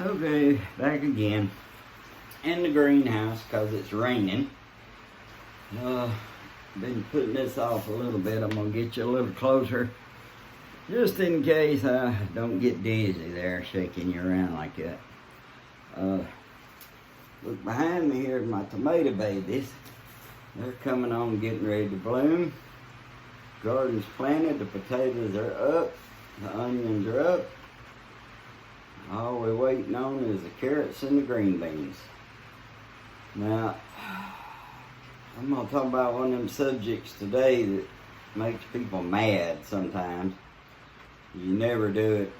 Okay, back again in the greenhouse because it's raining. Been putting this off a little bit. I'm gonna get you a little closer just in case I don't get dizzy there shaking you around like that. Look behind me here, my tomato babies. They're coming on, getting ready to bloom. Garden's planted, the potatoes are up, the onions are up. All we're waiting on is the carrots and the green beans. Now, I'm going to talk about one of them subjects today that makes people mad sometimes. You never do it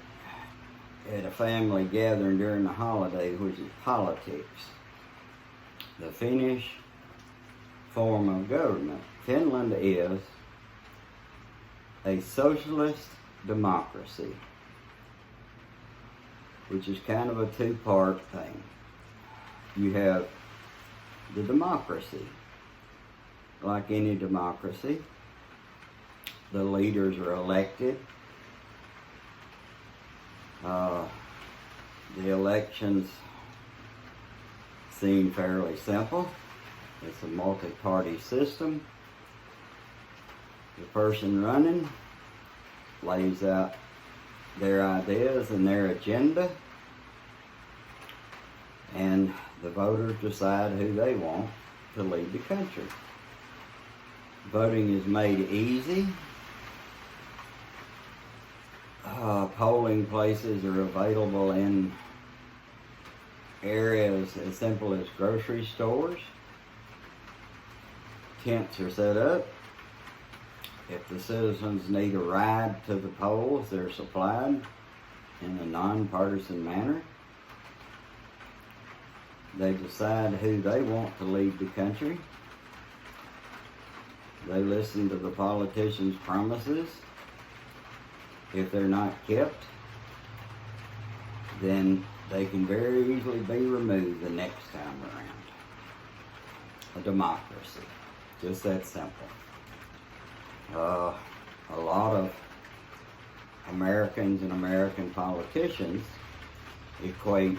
at a family gathering during the holiday, which is politics. The Finnish form of government. Finland is a socialist democracy, which is kind of a two-part thing. You have the democracy. Like any democracy, the leaders are elected. The elections seem fairly simple. It's a multi-party system. The person running lays out their ideas and their agenda, and the voters decide who they want to lead the country. Voting is made easy. Polling places are available in areas as simple as grocery stores. Tents are set up. If the citizens need a ride to the polls, they're supplied in a nonpartisan manner. They decide who they want to lead the country. They listen to the politicians' promises. If they're not kept, then they can very easily be removed the next time around. A democracy. Just that simple. A lot of Americans and American politicians equate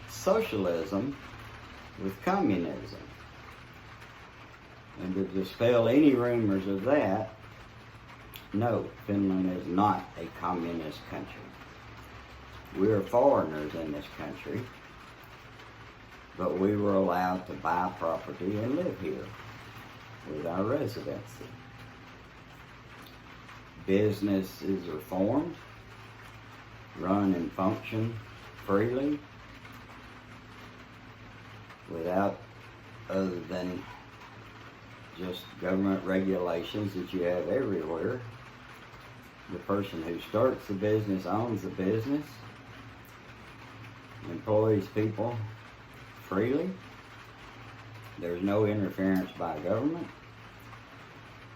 socialism with communism. And to dispel any rumors of that, no, Finland is not a communist country. We're foreigners in this country, but we were allowed to buy property and live here with our residency. Businesses are formed, run and function freely, without other than just government regulations that you have everywhere. The person who starts the business owns the business, employs people freely. There's no interference by government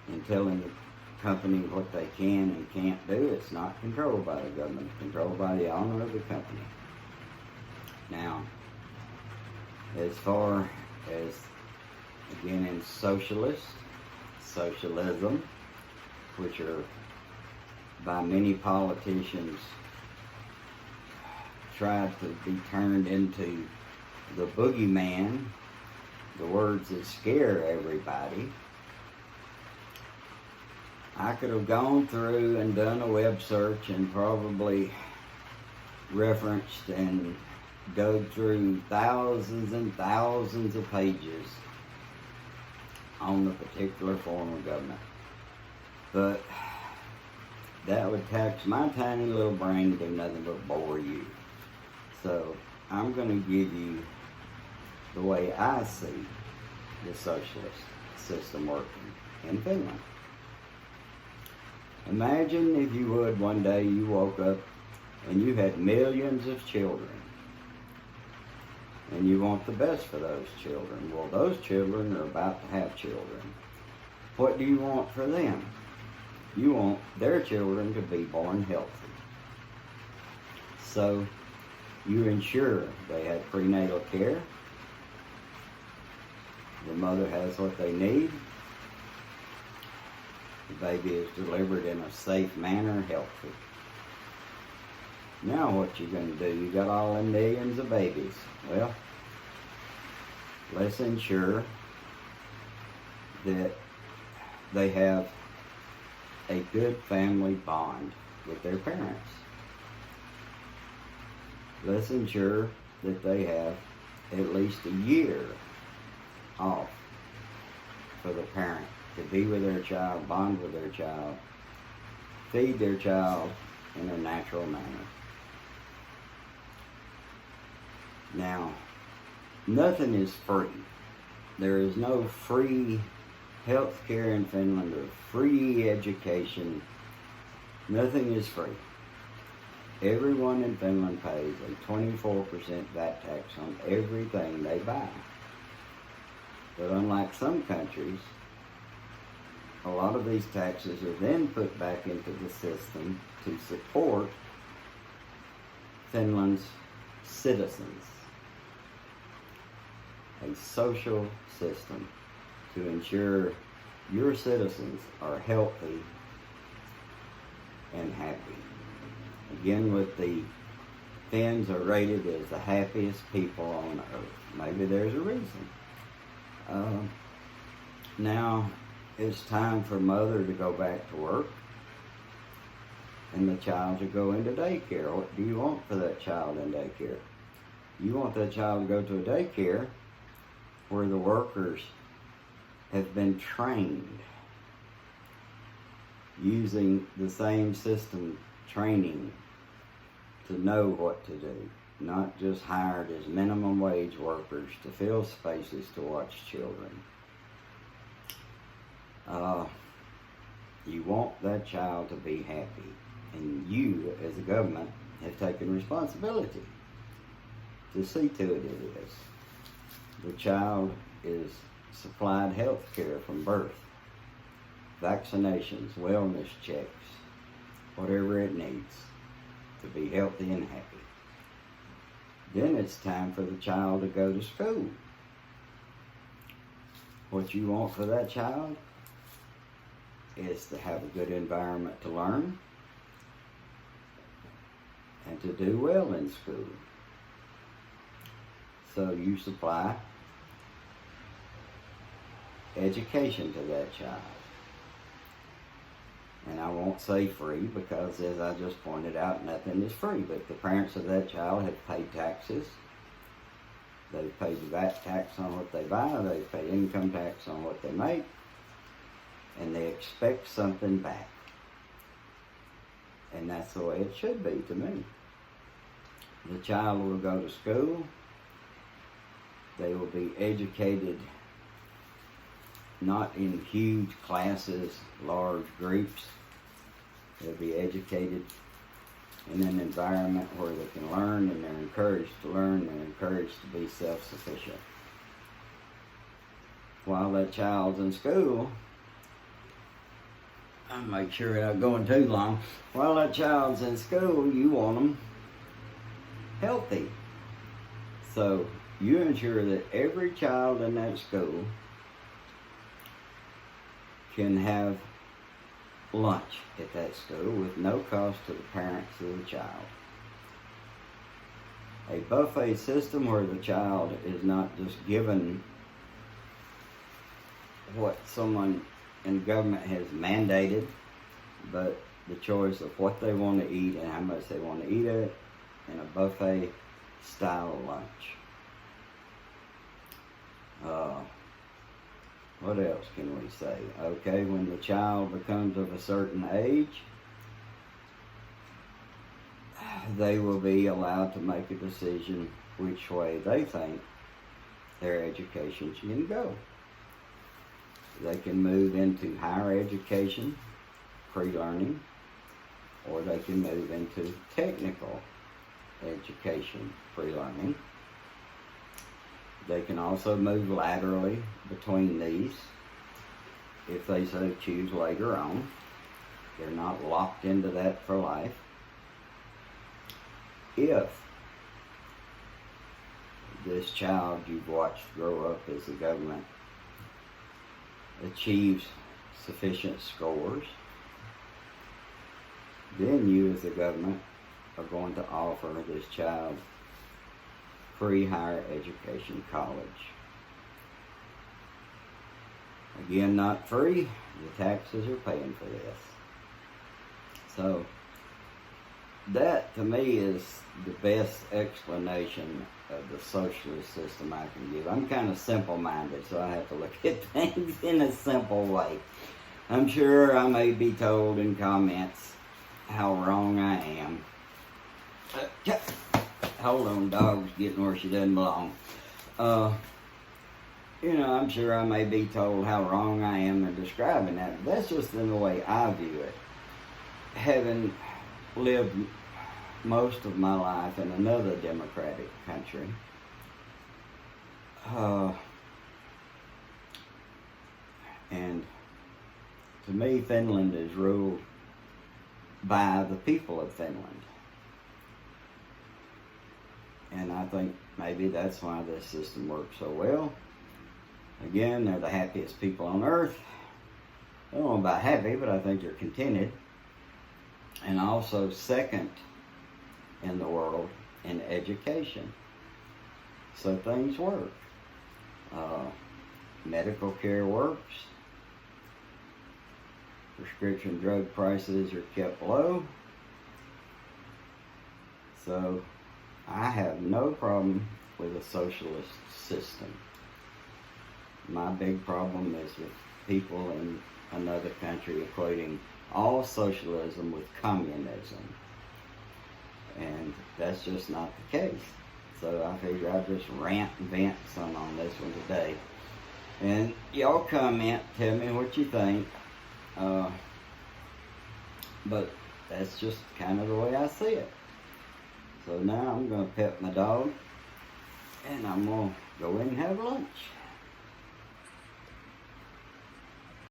in telling the company what they can and can't do. It's not controlled by the government, it's controlled by the owner of the company. Now, as far as, again, in socialism, which are by many politicians tried to be turned into the boogeyman, the words that scare everybody. I could have gone through and done a web search and probably referenced and dug through thousands and thousands of pages on the particular form of government. But that would tax my tiny little brain to do nothing but bore you. So I'm going to give you the way I see the socialist system working in Finland. Imagine, if you would, one day you woke up and you had millions of children. And you want the best for those children. Well, those children are about to have children. What do you want for them? You want their children to be born healthy. So you ensure they have prenatal care. The mother has what they need. The baby is delivered in a safe manner, healthy. Now what you gonna do? You got all them millions of babies. Well, let's ensure that they have a good family bond with their parents. Let's ensure that they have at least a year off for the parent to be with their child, bond with their child, feed their child in a natural manner. Now, nothing is free. There is no free health care in Finland or free education. Nothing is free. Everyone in Finland pays a 24% VAT tax on everything they buy. But unlike some countries, a lot of these taxes are then put back into the system to support Finland's citizens. A social system to ensure your citizens are healthy and happy. Again, with the Finns are rated as the happiest people on earth. Maybe there's a reason. Now it's time for mother to go back to work and the child to go into daycare. What do you want for that child in daycare? You want that child to go to a daycare where the workers have been trained using the same system training to know what to do, not just hired as minimum wage workers to fill spaces to watch children. You want that child to be happy, and you as a government have taken responsibility to see to it is. The child is supplied health care from birth, vaccinations, wellness checks, whatever it needs to be healthy and happy. Then it's time for the child to go to school. What you want for that child is to have a good environment to learn and to do well in school. So you supply education to that child. And I won't say free because, as I just pointed out, nothing is free. But the parents of that child have paid taxes. They've paid the VAT tax on what they buy. They've paid income tax on what they make. And they expect something back. And that's the way it should be to me. The child will go to school. They will be educated not in huge classes, large groups. They'll be educated in an environment where they can learn, and they're encouraged to learn, and encouraged to be self-sufficient. While that child's in school, I'll make sure I'm not going too long. While that child's in school, you want them healthy. So you ensure that every child in that school can have lunch at that school with no cost to the parents of the child. A buffet system where the child is not just given what someone in government has mandated, but the choice of what they want to eat and how much they want to eat it in a buffet style lunch. What else can we say? Okay, when the child becomes of a certain age, they will be allowed to make a decision which way they think their education should go. They can move into higher education, pre-learning, or they can move into technical education, pre-learning. They can also move laterally between these if they so choose later on. They're not locked into that for life. If this child you've watched grow up as the government achieves sufficient scores, then you as the government are going to offer this child free higher education college. Again, not free. The taxes are paying for this. So that to me is the best explanation of the socialist system I can give. I'm kind of simple-minded, so I have to look at things in a simple way. I'm sure I may be told in comments how wrong I am. Hold on, dog's getting where she doesn't belong. I'm sure I may be told how wrong I am in describing that. But that's just in the way I view it. Having lived most of my life in another democratic country, and to me, Finland is ruled by the people of Finland. And I think maybe that's why this system works so well. Again, they're the happiest people on earth. I don't know about happy, but I think they're contented. And also second in the world in education. So things work. Medical care works. Prescription drug prices are kept low. So I have no problem with a socialist system. My big problem is with people in another country equating all socialism with communism. And that's just not the case. So I figure I'll just rant and vent some on this one today. And y'all comment, tell me what you think. But that's just kind of the way I see it. So now I'm going to pet my dog, and I'm going to go in and have lunch.